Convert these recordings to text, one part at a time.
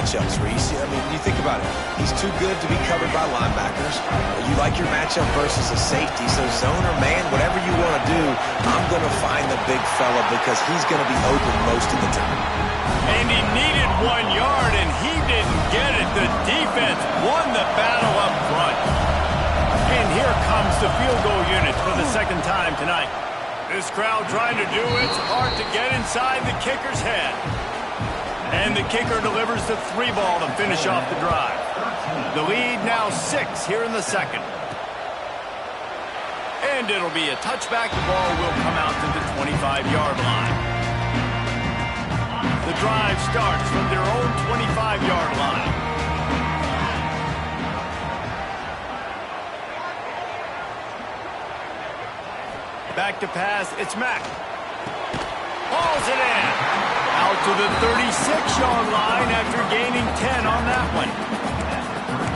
matchups, Reese. I mean, you think about it. He's too good to be covered by linebackers. You like your matchup versus a safety, so zone or man, whatever you want to do, I'm going to find the big fella because he's going to be open most of the time. And he needed 1 yard, and he didn't get it. The defense won the battle up front. And here comes the field goal unit for the second time tonight. This crowd trying to do its part to get inside the kicker's head. And the kicker delivers the 3 ball to finish off the drive. The lead now 6 here in the second. And it'll be a touchback. The ball will come out to the 25-yard line. The drive starts from their own 25-yard line. Back to pass, it's Mack. Hauls it in. Out to the 36-yard line after gaining 10 on that one.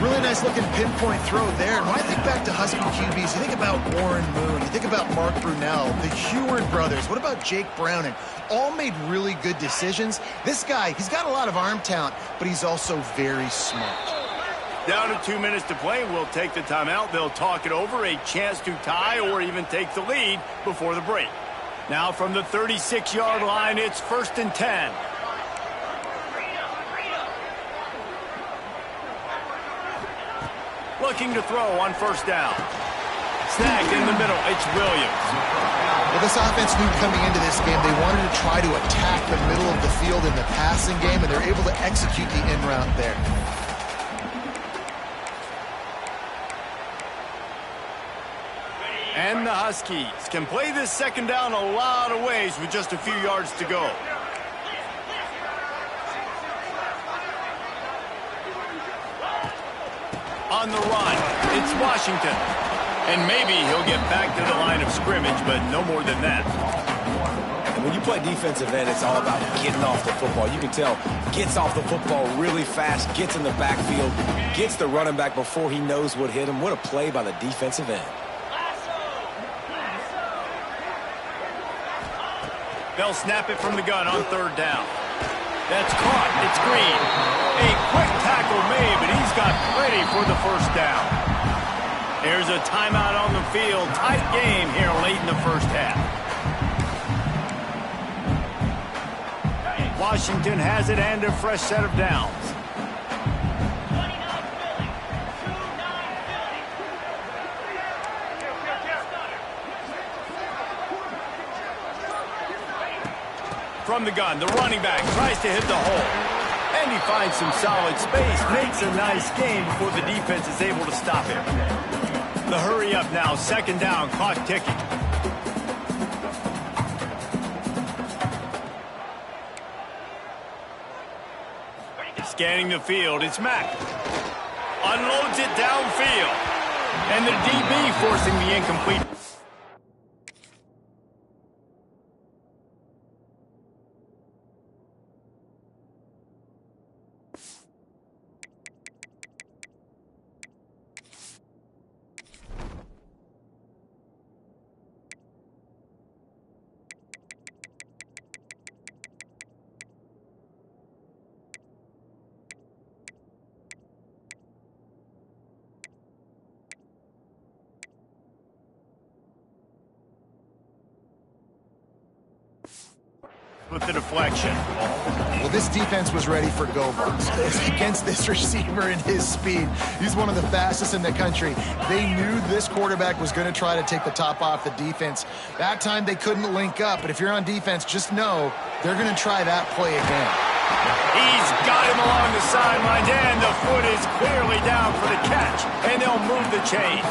Really nice looking pinpoint throw there. And when I think back to Husky QBs, you think about Warren Moon, you think about Mark Brunell, the Heward brothers, what about Jake Browning? All made really good decisions. This guy, he's got a lot of arm talent, but he's also very smart. Down to 2 minutes to play. We'll take the timeout. They'll talk it over, a chance to tie or even take the lead before the break. Now from the 36-yard line, it's 1st and 10. Looking to throw on 1st down. Snagged in the middle. It's Williams. Well, this offense knew coming into this game they wanted to try to attack the middle of the field in the passing game, and they're able to execute the in route there. And the Huskies can play this second down a lot of ways with just a few yards to go. On the run, it's Washington. And maybe he'll get back to the line of scrimmage, but no more than that. And when you play defensive end, it's all about getting off the football. You can tell, gets off the football really fast, gets in the backfield, gets the running back before he knows what hit him. What a play by the defensive end. They'll snap it from the gun on 3rd down. That's caught. It's Green. A quick tackle made, but he's got plenty for the 1st down. There's a timeout on the field. Tight game here late in the 1st half. Washington has it and a fresh set of downs. From the gun, the running back tries to hit the hole. And he finds some solid space, makes a nice game before the defense is able to stop him. The hurry up now, 2nd down, clock ticking. Scanning the field, it's Mack. Unloads it downfield. And the DB forcing the incomplete. With the deflection. Well, this defense was ready for go-bucks against this receiver and his speed. He's one of the fastest in the country. They knew this quarterback was going to try to take the top off the defense. That time they couldn't link up, but if you're on defense, just know they're going to try that play again. He's got him along the sidelines, and the foot is clearly down for the catch, and they'll move the chains.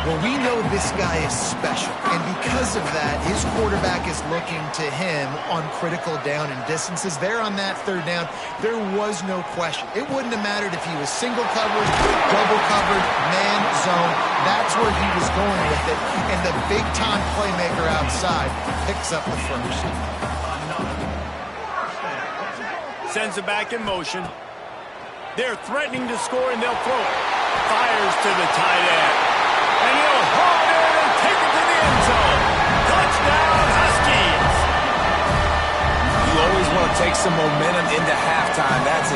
Well, we know this guy is special, and because of that, his quarterback is looking to him on critical down and distances. There on that 3rd down, there was no question. It wouldn't have mattered if he was single covered, double covered, man zone. That's where he was going with it, and the big-time playmaker outside picks up the 1st. Sends it back in motion. They're threatening to score, and they'll throw it. Fires to the tight end. And he'll haul it in and take it to the end zone. Touchdown, Huskies! You always want to take some momentum into halftime. That's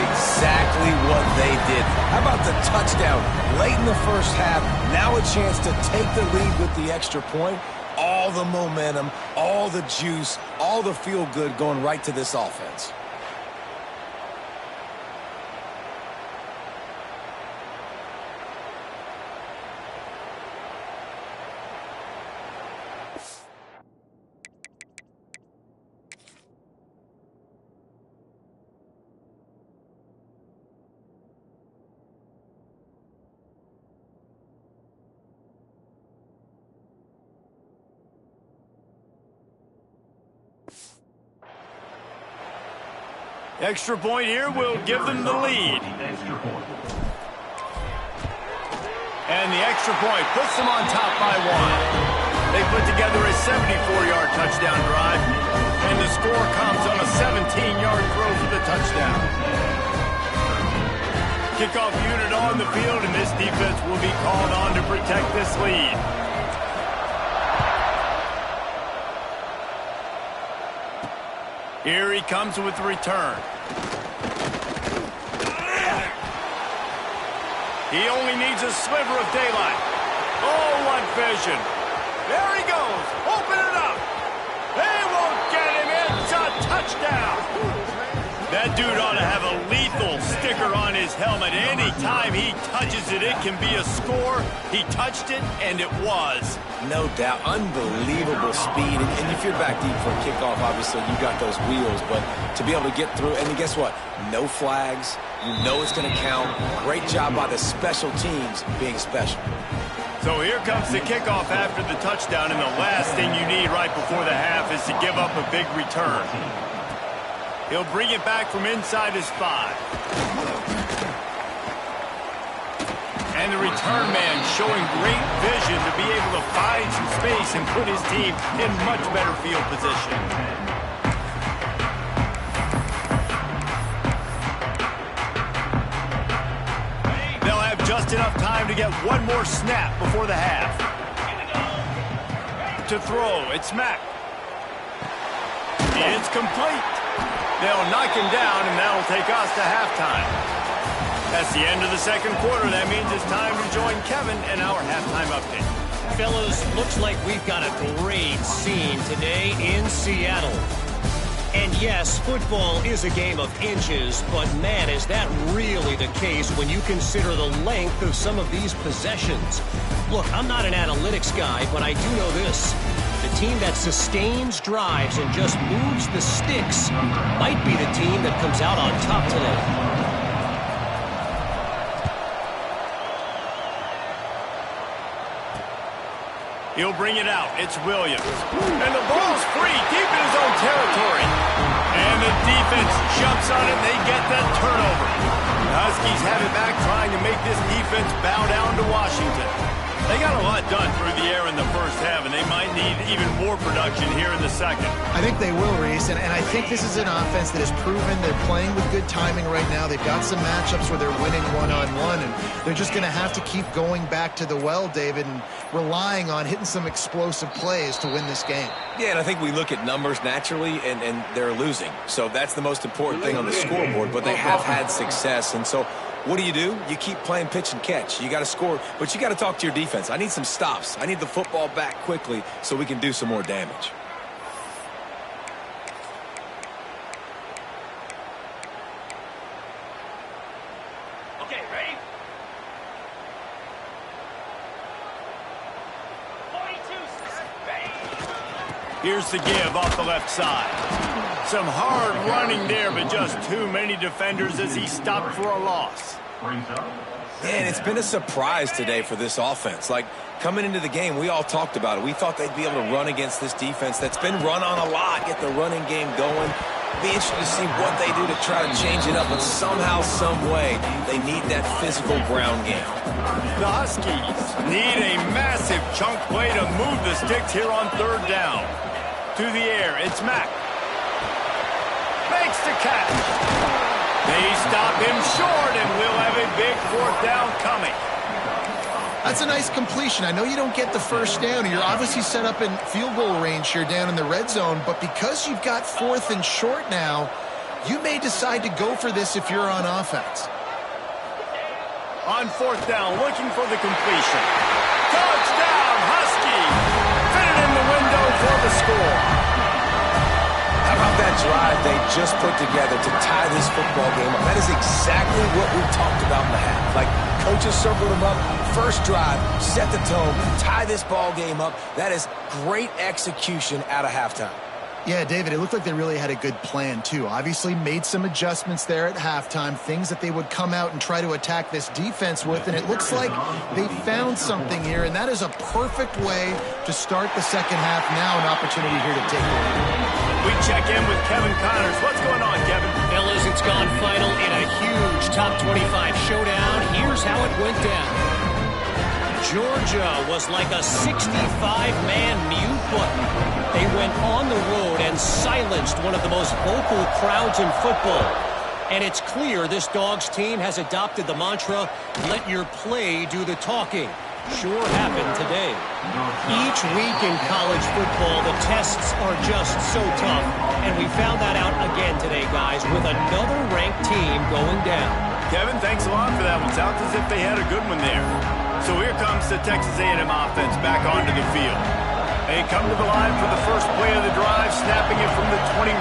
exactly what they did. How about the touchdown late in the first half? Now a chance to take the lead with the extra point. All the momentum, all the juice, all the feel-good going right to this offense. Extra point here will give them the lead. And the extra point puts them on top by 1. They put together a 74-yard touchdown drive, and the score comes on a 17-yard throw for the touchdown. Kickoff unit on the field, and this defense will be called on to protect this lead. Here he comes with the return. He only needs a sliver of daylight. Oh, what vision. There he goes. Open it up. They won't get him. It's a touchdown. That dude ought to have a lethal sticker on his helmet. Anytime he touches it, it can be a score. He touched it, and it was. No doubt. Unbelievable speed. And if you're back deep for a kickoff, obviously you got those wheels. But to be able to get through, and guess what? No flags. You know it's going to count. Great job by the special teams being special. So here comes the kickoff after the touchdown, and the last thing you need right before the half is to give up a big return. He'll bring it back from inside his 5. And the return man showing great vision to be able to find some space and put his team in much better field position. They'll have just enough time to get one more snap before the half. To throw, it's Mack. It's complete. They'll knock him down, and that'll take us to halftime. That's the end of the second quarter. That means it's time to join Kevin in our halftime update. Fellas, looks like we've got a great scene today in Seattle. And yes, football is a game of inches, but man, is that really the case when you consider the length of some of these possessions. Look, I'm not an analytics guy, but I do know this. The team that sustains drives and just moves the sticks might be the team that comes out on top today. He'll bring it out. It's Williams. And the ball's free, deep in his own territory. And the defense jumps on it, and they get that turnover. The Huskies have it back, trying to make this defense bow down to Washington. They got a lot done through the air in the first half, and they might need even more production here in the second. I think they will, Reese, and I think this is an offense that has proven they're playing with good timing right now. They've got some matchups where they're winning one-on-one, and they're just going to have to keep going back to the well, David, and relying on hitting some explosive plays to win this game. Yeah, and I think we look at numbers naturally, and they're losing. So that's the most important thing on the scoreboard, but they have had success, and so what do? You keep playing pitch and catch. You got to score, but you got to talk to your defense. I need some stops. I need the football back quickly so we can do some more damage. Okay, ready? 42. Here's the give off the left side. Some hard running there, but just too many defenders as he stopped for a loss. And it's been a surprise today for this offense. Like, coming into the game, we all talked about it. We thought they'd be able to run against this defense that's been run on a lot, get the running game going. Be interested to see what they do to try to change it up, but somehow, some way, they need that physical ground game. The Huskies need a massive chunk play to move the sticks here on third down. To the air, it's Mack. Makes the catch. They stop him short, and we'll have a big fourth down coming. That's a nice completion. I know you don't get the first down. You're obviously set up in field goal range here down in the red zone, but because you've got fourth and short now, you may decide to go for this if you're on offense. On fourth down, looking for the completion. Touchdown, Husky! Fitted in the window for the score. How about that drive they just put together to tie this football game up? That is exactly what we talked about in the half. Like, coaches circled them up. First drive, set the tone, tie this ball game up. That is great execution out of halftime. Yeah, David, it looked like they really had a good plan, too. Obviously made some adjustments there at halftime, things that they would come out and try to attack this defense with, and it looks like they found something here, and that is a perfect way to start the second half. Now an opportunity here to take it. We check in with Kevin Connors. What's going on, Kevin? Fellas, it's gone final in a huge top 25 showdown. Here's how it went down. Georgia was like a 65-man mute button. They went on the road and silenced one of the most vocal crowds in football. And it's clear this Dogs team has adopted the mantra, let your play do the talking. Sure happened today. Each week in college football, the tests are just so tough. And we found that out again today, guys, with another ranked team going down. Kevin, thanks a lot for that one. Sounds as if they had a good one there. So here comes the Texas A&M offense back onto the field. They come to the line for the first play of the drive, snapping it from the 21.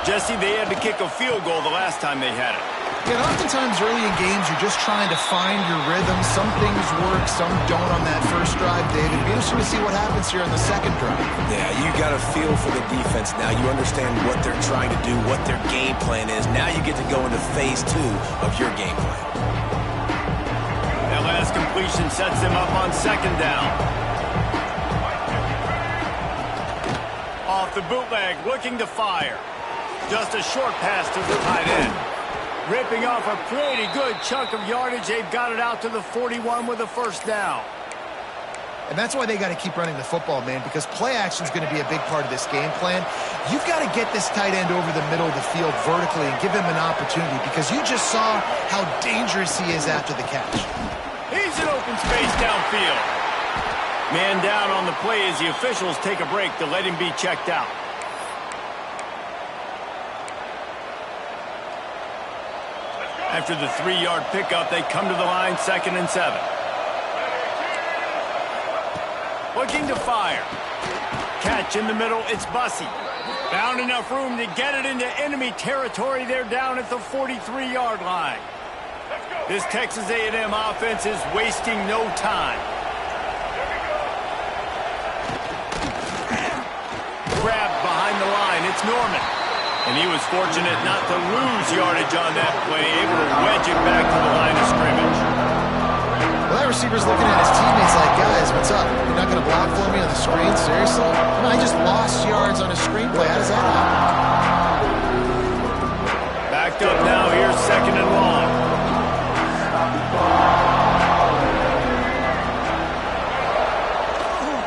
Jesse, they had to kick a field goal the last time they had it. Yeah, oftentimes early in games, you're just trying to find your rhythm. Some things work, some don't on that first drive, David. It'd be interesting to see what happens here on the second drive. Yeah, you got a feel for the defense now. You understand what they're trying to do, what their game plan is. Now you get to go into phase 2 of your game plan. That last completion sets them up on second down. Off the bootleg, looking to fire. Just a short pass to the tight end. Ripping off a pretty good chunk of yardage. They've got it out to the 41 with a first down. And that's why they got to keep running the football, man, because play action is going to be a big part of this game plan. You've got to get this tight end over the middle of the field vertically and give him an opportunity, because you just saw how dangerous he is after the catch. He's in open space downfield. Man down on the play as the officials take a break to let him be checked out. After the 3-yard pickup, they come to the line, 2nd and 7. Looking to fire. Catch in the middle, it's Bussey. Found enough room to get it into enemy territory. They're down at the 43-yard line. This Texas A&M offense is wasting no time. Grabbed behind the line, it's Norman. And he was fortunate not to lose yardage on that play, able to wedge it back to the line of scrimmage. Well, that receiver's looking at his teammates like, guys, what's up? You're not going to block for me on the screen? Seriously? No, I just lost yards on a screenplay. How does that happen? Backed up now, here's 2nd and long.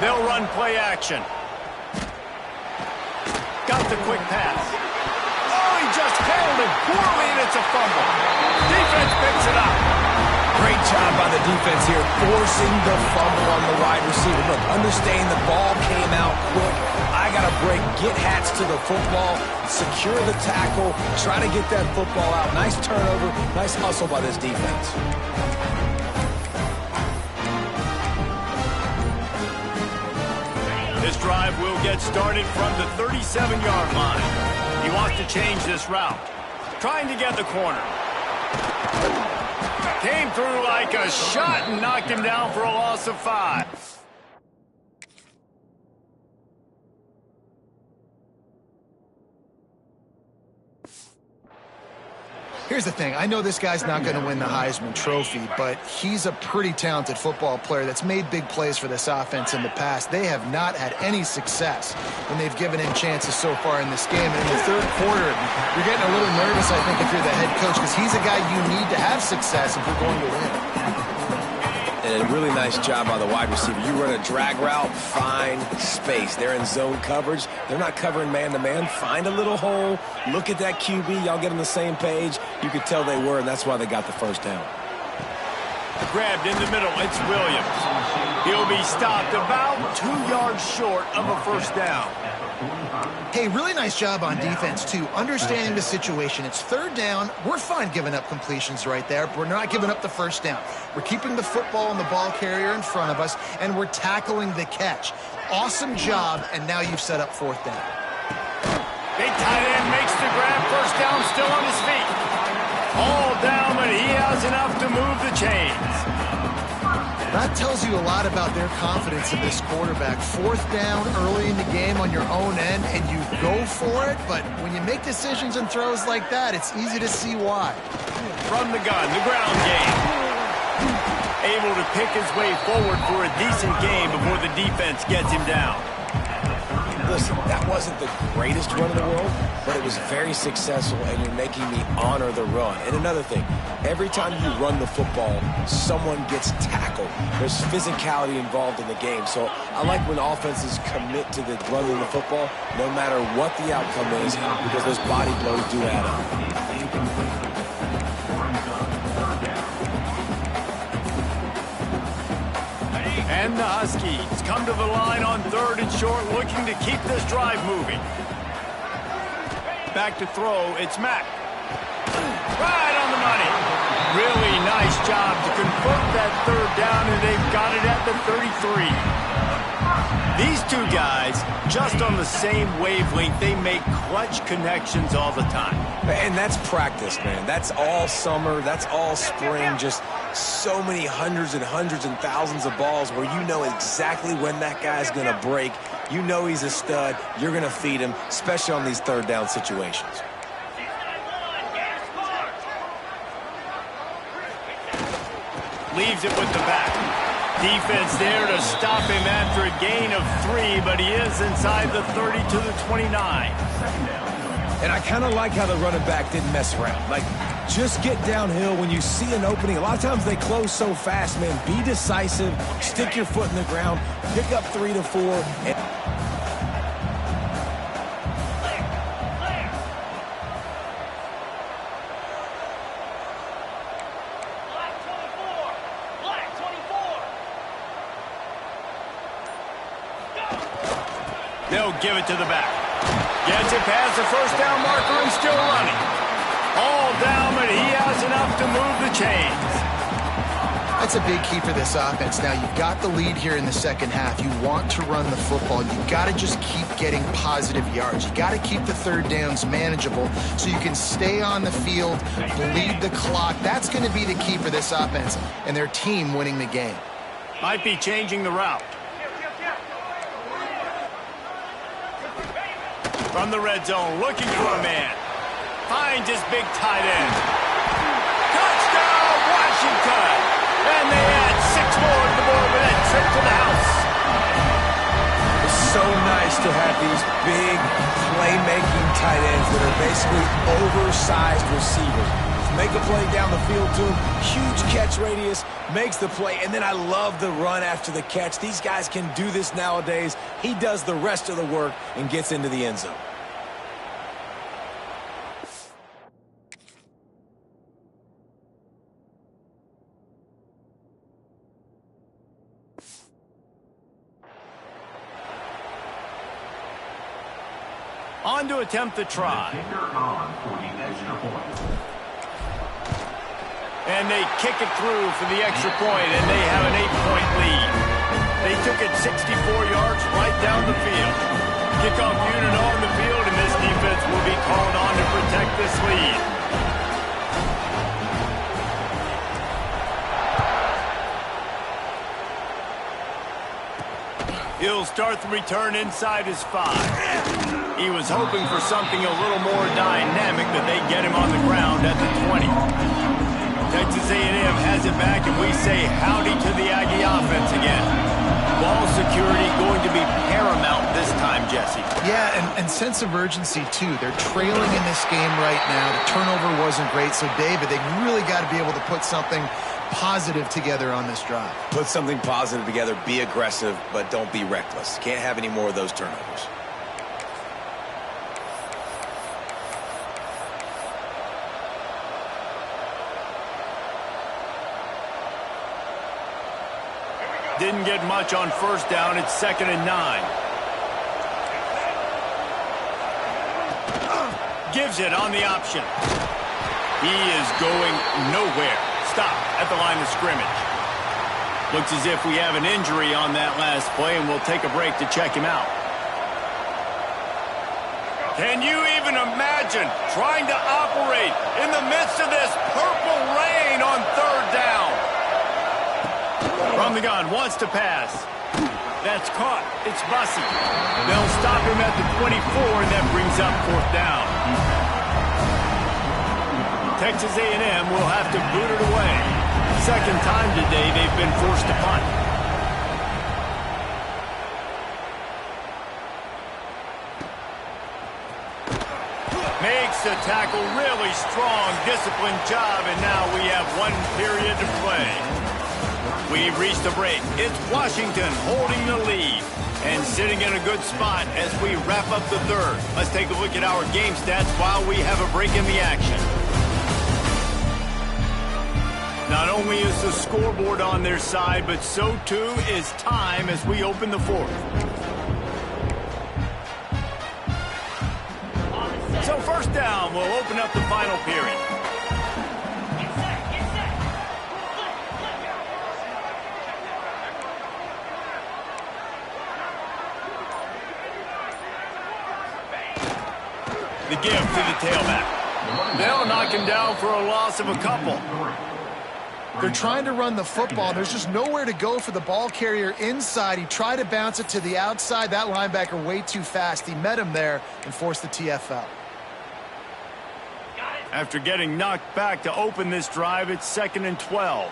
They'll run play action. Got the quick pass. Oh, he just handled it poorly, and it's a fumble. Defense picks it up. Great job by the defense here, forcing the fumble on the wide receiver. Look, understand the ball came out quick. I got to break, get hats to the football, secure the tackle, try to get that football out. Nice turnover, nice hustle by this defense. This drive will get started from the 37-yard line. He wants to change this route. Trying to get the corner. Came through like a shot and knocked him down for a loss of 5. Here's the thing. I know this guy's not going to win the Heisman Trophy, but he's a pretty talented football player that's made big plays for this offense in the past. They have not had any success when they've given him chances so far in this game. And in the third quarter, you're getting a little nervous, I think, if you're the head coach, because he's a guy you need to have success if you're going to win. And a really nice job by the wide receiver. You run a drag route, find space. They're in zone coverage. They're not covering man-to-man. Find a little hole. Look at that QB. Y'all get on the same page. You could tell they were, and that's why they got the first down. Grabbed in the middle. It's Williams. He'll be stopped about 2 yards short of a first down. Hey, really nice job on defense, too, understanding the situation. It's third down. We're fine giving up completions right there, but we're not giving up the first down. We're keeping the football and the ball carrier in front of us, and we're tackling the catch. Awesome job, and now you've set up fourth down. Big tight end makes the grab. First down, still on his feet. All down, but he has enough to move the chains. That tells you a lot about their confidence in this quarterback. Fourth down early in the game on your own end, and you go for it, but when you make decisions and throws like that, it's easy to see why. From the gun, the ground game. Able to pick his way forward for a decent game before the defense gets him down. Listen, that wasn't the greatest run in the world, but it was very successful, and you're making me honor the run. And another thing, every time you run the football, someone gets tackled. There's physicality involved in the game. So I like when offenses commit to the running the football, no matter what the outcome is, because those body blows do add up. And the Huskies come to the line on third and short, looking to keep this drive moving. Back to throw, it's Mack. Right on the money. Really nice job to convert that third down, and they've got it at the 33. These two guys, just on the same wavelength, they make clutch connections all the time. And that's practice, man. That's all summer. That's all spring. Just so many hundreds and thousands of balls where you know exactly when that guy's going to break. You know he's a stud. You're going to feed him, especially on these third down situations. Leaves it with the back. Defense there to stop him after a gain of 3, but he is inside the 30 to the 29. And I kind of like how the running back didn't mess around. Like, just get downhill when you see an opening. A lot of times they close so fast, man. Be decisive. Stick your foot in the ground. Pick up 3 to 4. And they'll give it to the back. Gets it past the first down marker and still running. All down, but he has enough to move the chains. That's a big key for this offense. Now, you've got the lead here in the second half. You want to run the football. You've got to just keep getting positive yards. You've got to keep the third downs manageable so you can stay on the field, bleed the clock. That's going to be the key for this offense and their team winning the game. Might be changing the route. From the red zone, looking for a man. Finds his big tight end. Touchdown, Washington! And they add 6 more to the board with that trip to the house. it's so nice to have these big playmaking tight ends that are basically oversized receivers. Make a play down the field to him. Huge catch radius, makes the play, and then I love the run after the catch. These guys can do this nowadays. He does the rest of the work and gets into the end zone. On to attempt the try. And they kick it through for the extra point, and they have an 8-point lead. They took it 64 yards right down the field. Kickoff unit on the field, and this defense will be called on to protect this lead. He'll start the return inside his 5. He was hoping for something a little more dynamic, but they get him on the ground at the 20. Texas A&M has it back, and we say howdy to the Aggie offense again. Ball security going to be paramount this time, Jesse. Yeah, and sense of urgency, too. They're trailing in this game right now. The turnover wasn't great, so, David, they really got to be able to put something positive together on this drive. Put something positive together, be aggressive, but don't be reckless. Can't have any more of those turnovers. Didn't get much on first down. It's 2nd and 9. gives it on the option. He is going nowhere. Stop at the line of scrimmage. Looks as if we have an injury on that last play, and we'll take a break to check him out. Can you even imagine trying to operate in the midst of this purple rain on third down? From the gun, wants to pass. That's caught. It's Bussey. They'll stop him at the 24, and that brings up fourth down. Texas A&M will have to boot it away. Second time today they've been forced to punt. Makes the tackle really strong, disciplined job, and now we have 1 period to play. We've reached the break. It's Washington holding the lead and sitting in a good spot as we wrap up the third. Let's take a look at our game stats while we have a break in the action. Not only is the scoreboard on their side, but so too is time as we open the fourth. So first down, we'll open up the final period. The give to the tailback. They'll knock him down for a loss of a couple. They're trying to run the football. There's just nowhere to go for the ball carrier inside. He tried to bounce it to the outside. That linebacker way too fast. He met him there and forced the TFL. After getting knocked back to open this drive, it's 2nd and 12.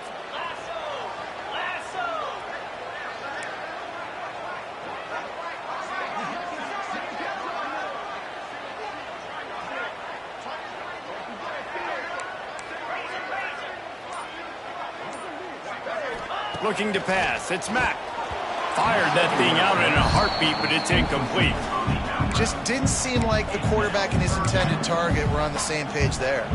Looking to pass. It's Mack. Fired that thing out in a heartbeat, but it's incomplete. Just didn't seem like the quarterback and his intended target were on the same page there.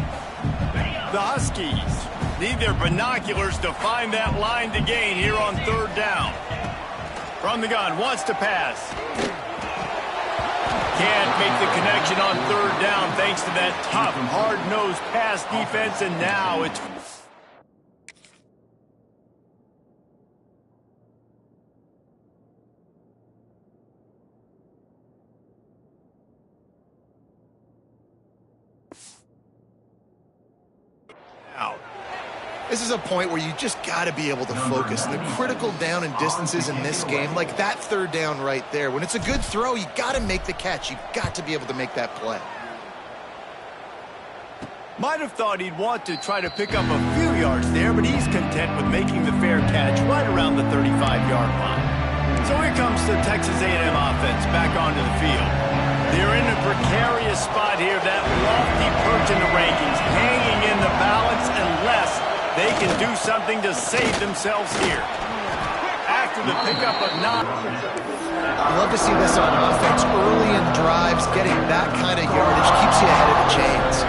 The Huskies need their binoculars to find that line to gain here on third down. From the gun, wants to pass. Can't make the connection on third down thanks to that tough, hard-nosed pass defense, and now it's... This is a point where you just got to be able to focus. The critical down and distances in this game, like that third down right there. When it's a good throw, you got to make the catch. You got to be able to make that play. Might have thought he'd want to try to pick up a few yards there, but he's content with making the fair catch right around the 35-yard line. So here comes the Texas A&M offense back onto the field. They're in a precarious spot here, that lofty perch in the rankings, hanging in the balance unless they can do something to save themselves here. After the pickup of 9. I love to see this on offense. Early in drives, getting that kind of yardage keeps you ahead of the chains.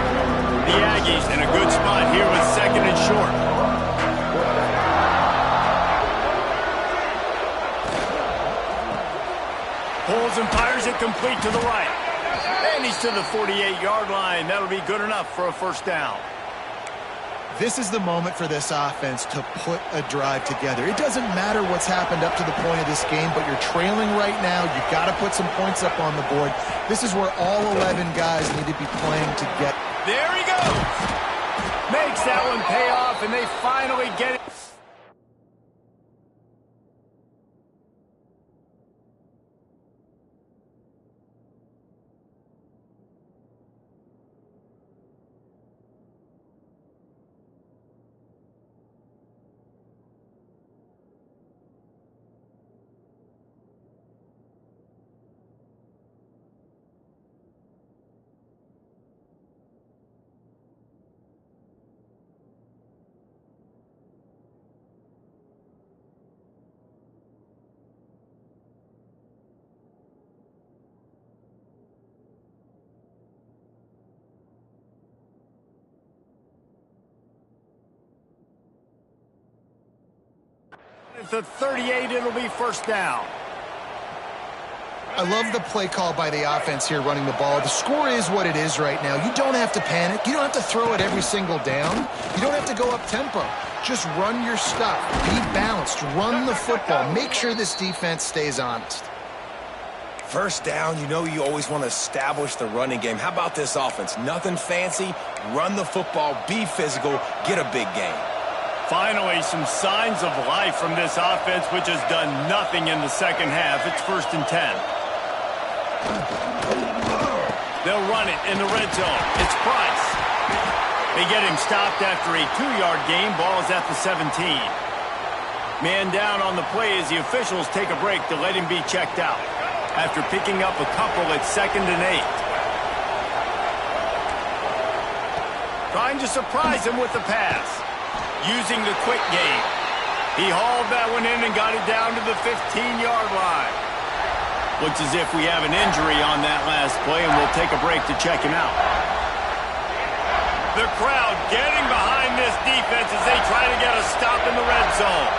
The Aggies in a good spot here with 2nd and short. Pulls and fires it complete to the right. And he's to the 48-yard line. That'll be good enough for a first down. This is the moment for this offense to put a drive together. It doesn't matter what's happened up to the point of this game, but you're trailing right now. You've got to put some points up on the board. This is where all 11 guys need to be playing to get. There he goes. Makes that one pay off, and they finally get it. At the 38, it'll be first down. I love the play call by the offense here running the ball. The score is what it is right now. You don't have to panic. You don't have to throw it every single down. You don't have to go up tempo. Just run your stuff. Be balanced. Run the football. Make sure this defense stays honest. First down, you know you always want to establish the running game. How about this offense? Nothing fancy. Run the football. Be physical. Get a big gain. Finally, some signs of life from this offense, which has done nothing in the second half. It's 1st and 10. They'll run it in the red zone. It's Price. They get him stopped after a 2-yard gain. Ball is at the 17. Man down on the play as the officials take a break to let him be checked out. After picking up a couple, it's 2nd and 8. Trying to surprise him with the pass. Using the quick game. He hauled that one in and got it down to the 15-yard line. Looks as if we have an injury on that last play, and we'll take a break to check him out. The crowd getting behind this defense as they try to get a stop in the red zone.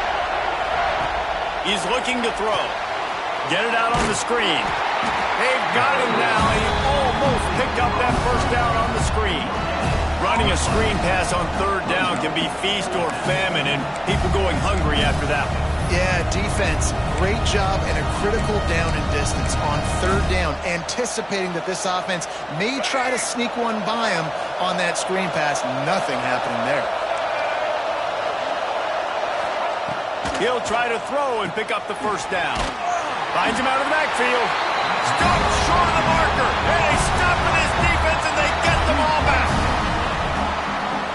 He's looking to throw. Get it out on the screen. They've got him now. He almost picked up that first down on the screen. Running a screen pass on 3rd down can be feast or famine, and people going hungry after that one. Yeah, defense, great job and a critical down and distance on 3rd down, anticipating that this offense may try to sneak one by him on that screen pass. Nothing happening there. He'll try to throw and pick up the first down. Finds him out of the backfield. Stopped short of the marker, and they stop in his defense, and they get the ball back.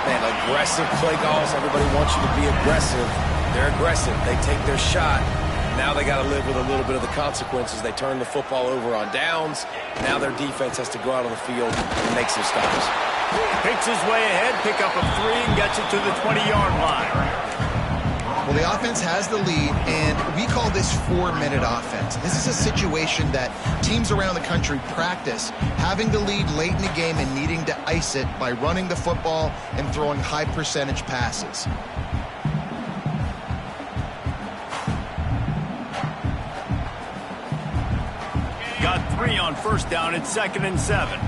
Man, aggressive play calls. Everybody wants you to be aggressive. They're aggressive. They take their shot. Now they got to live with a little bit of the consequences. They turn the football over on downs. Now their defense has to go out on the field and make some stops. Picks his way ahead, pick up a 3, and gets it to the 20-yard line. Well, the offense has the lead, and we call this 4-minute offense. This is a situation that teams around the country practice, having the lead late in the game and needing to ice it by running the football and throwing high-percentage passes. Got 3 on 1st down. It's 2nd and 7.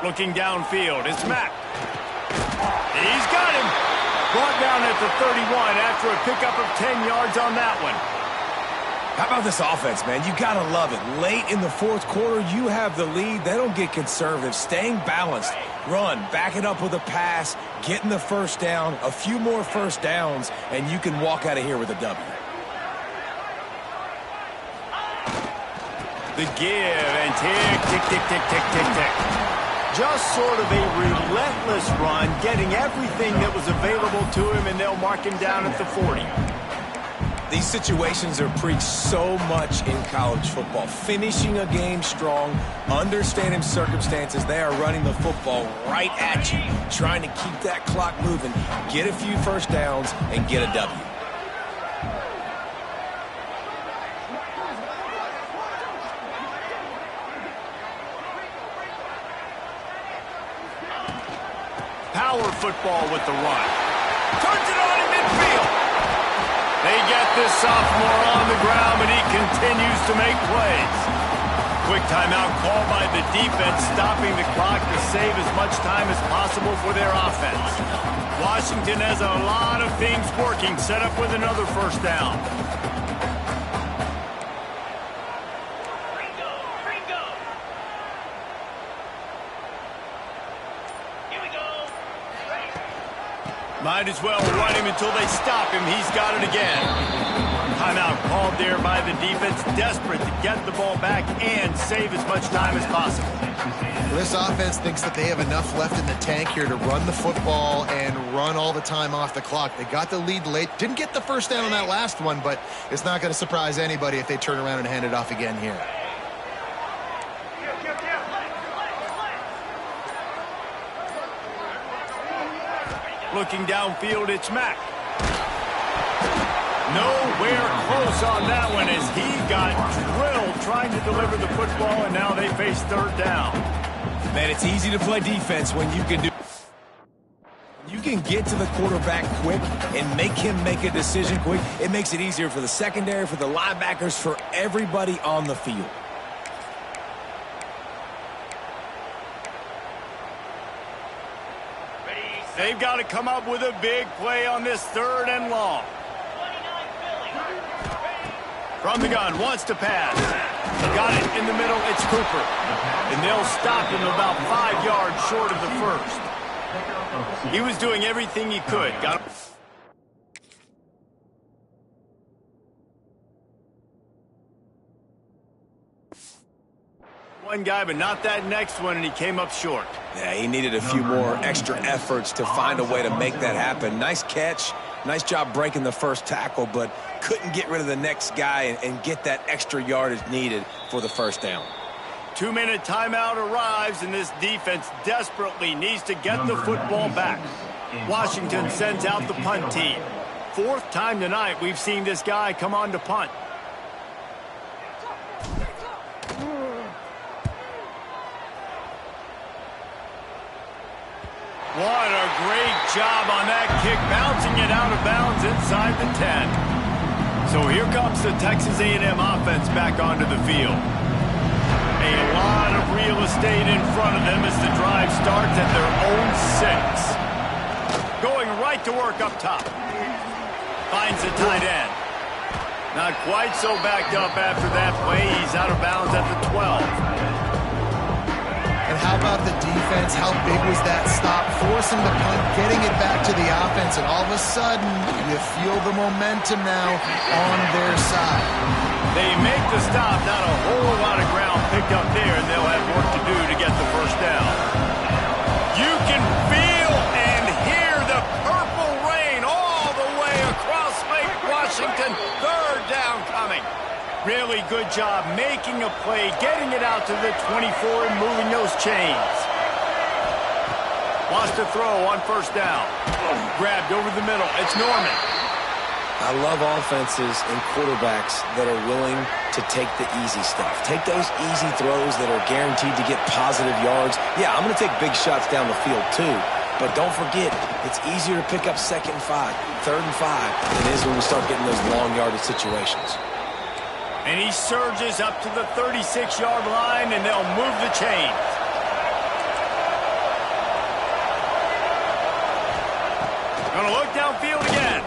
Looking downfield, it's Mack. He's got him. Brought down at the 31 after a pickup of 10 yards on that one. How about this offense, man? You got to love it. Late in the 4th quarter, you have the lead. They don't get conservative. Staying balanced. Run, back it up with a pass, getting the first down, a few more first downs, and you can walk out of here with a W. The give, and tick, tick, tick, tick, tick, tick, tick. Just sort of a relentless run, getting everything that was available to him, and they'll mark him down at the 40. These situations are preached so much in college football. Finishing a game strong, understanding circumstances. They are running the football right at you, trying to keep that clock moving, get a few first downs, and get a W. Power football with the run. Turns it on in midfield. They get this sophomore on the ground, but he continues to make plays. Quick timeout called by the defense, stopping the clock to save as much time as possible for their offense. Washington has a lot of things working, set up with another first down. Might as well run him until they stop him. He's got it again. Timeout called there by the defense, desperate to get the ball back and save as much time as possible. Well, this offense thinks that they have enough left in the tank here to run the football and run all the time off the clock. They got the lead late. Didn't get the first down on that last one, but it's not going to surprise anybody if they turn around and hand it off again here. Looking downfield, it's Mack. Nowhere close on that one as he got drilled trying to deliver the football, and now they face 3rd down. Man, it's easy to play defense when you can You can get to the quarterback quick and make him make a decision quick. It makes it easier for the secondary, for the linebackers, for everybody on the field. They've got to come up with a big play on this 3rd and long. From the gun, wants to pass. Got it in the middle, it's Cooper. And they'll stop him about 5 yards short of the first. He was doing everything he could. Got him. One guy, but not that next one, and he came up short. Yeah, he needed a few more extra efforts to find a way to make that happen. Nice catch. Nice job breaking the first tackle, but couldn't get rid of the next guy and get that extra yardage needed for the first down. 2-minute timeout arrives, and this defense desperately needs to get the football back. Washington sends out the punt team. 4th time tonight we've seen this guy come on to punt. What a great job on that kick, bouncing it out of bounds inside the 10. So here comes the Texas A&M offense back onto the field. A lot of real estate in front of them as the drive starts at their own 6. Going right to work up top. Finds the tight end. Not quite so backed up after that play. He's out of bounds at the 12. And how about the defense? How big was that stop? Forcing the punt, getting it back to the offense, and all of a sudden, you feel the momentum now on their side. They make the stop, not a whole lot of ground picked up there, and they'll have work to do to get the first down. You can feel and hear the purple rain all the way across Lake Washington. 3rd down coming. Really good job making a play, getting it out to the 24 and moving those chains. Wants to throw on first down. Grabbed over the middle. It's Norman. I love offenses and quarterbacks that are willing to take the easy stuff. Take those easy throws that are guaranteed to get positive yards. Yeah, I'm going to take big shots down the field too. But don't forget, it's easier to pick up 2nd and 5, 3rd and 5 than it is when we start getting those long yardage situations. And he surges up to the 36-yard line, and they'll move the chains. Gonna look downfield again.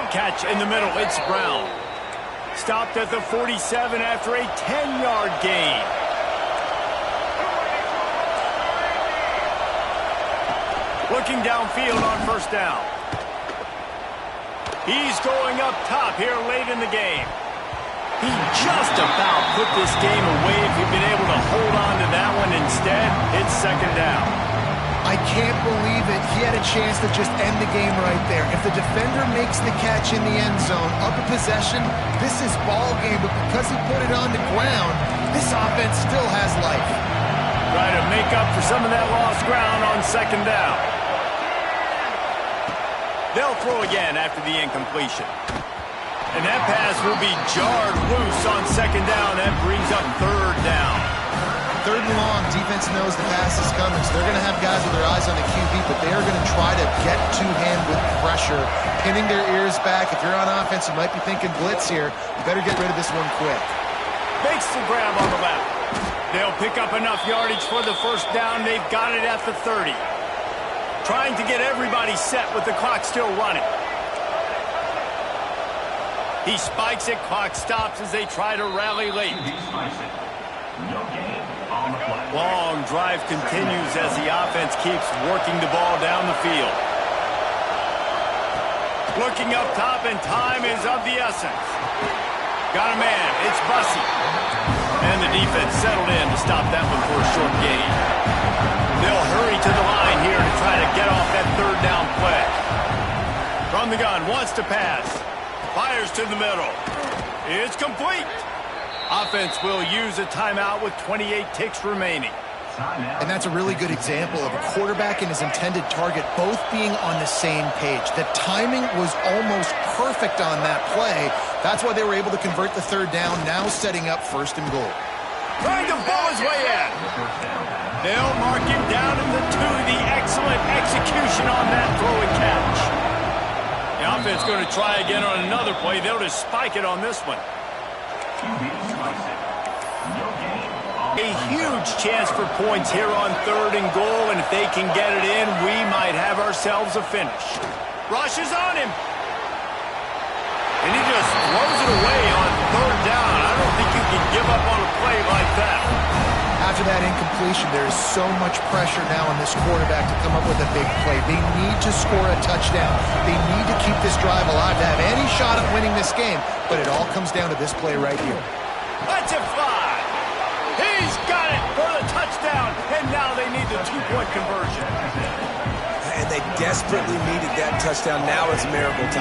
Catch in the middle, it's Brown. Stopped at the 47 after a 10-yard gain. Looking downfield on first down. He's going up top here late in the game. He just about put this game away if he'd been able to hold on to that one. Instead, it's 2nd down. I can't believe it. He had a chance to just end the game right there. If the defender makes the catch in the end zone, up a possession, this is ball game. But because he put it on the ground, this offense still has life. Try to make up for some of that lost ground on 2nd down. They'll throw again after the incompletion. And that pass will be jarred loose on 2nd down. That brings up 3rd down. 3rd and long, defense knows the pass is coming, so they're going to have guys with their eyes on the QB, but they are going to try to get to him with pressure, pinning their ears back. If you're on offense, you might be thinking blitz here. You better get rid of this one quick. Makes the grab on the left. They'll pick up enough yardage for the first down. They've got it at the 30. Trying to get everybody set with the clock still running. He spikes it, clock stops as they try to rally late. Long drive continues as the offense keeps working the ball down the field. Looking up top, and time is of the essence. Got a man, it's Bussey. And the defense settled in to stop that one for a short gain. They'll hurry to the line here to try to get off that 3rd down play. From the gun, wants to pass. Fires to the middle. It's complete. Offense will use a timeout with 28 ticks remaining. And that's a really good example of a quarterback and his intended target both being on the same page. The timing was almost perfect on that play. That's why they were able to convert the 3rd down, now setting up 1st and goal. Trying to ball his way in. They'll mark him down in the 2. The excellent execution on that throw and catch. The offense going to try again on another play. They'll just spike it on this one. A huge chance for points here on 3rd and goal, and if they can get it in, we might have ourselves a finish. Rush is on him. And he just throws it away on 3rd down. I don't think you can give up on a play like that. After that incompletion, there is so much pressure now on this quarterback to come up with a big play. They need to score a touchdown. They need to keep this drive alive to have any shot at winning this game. But it all comes down to this play right here. Let's it fly. He's got it for the touchdown. And now they need the 2-point conversion. And they desperately needed that touchdown. Now it's miracle time.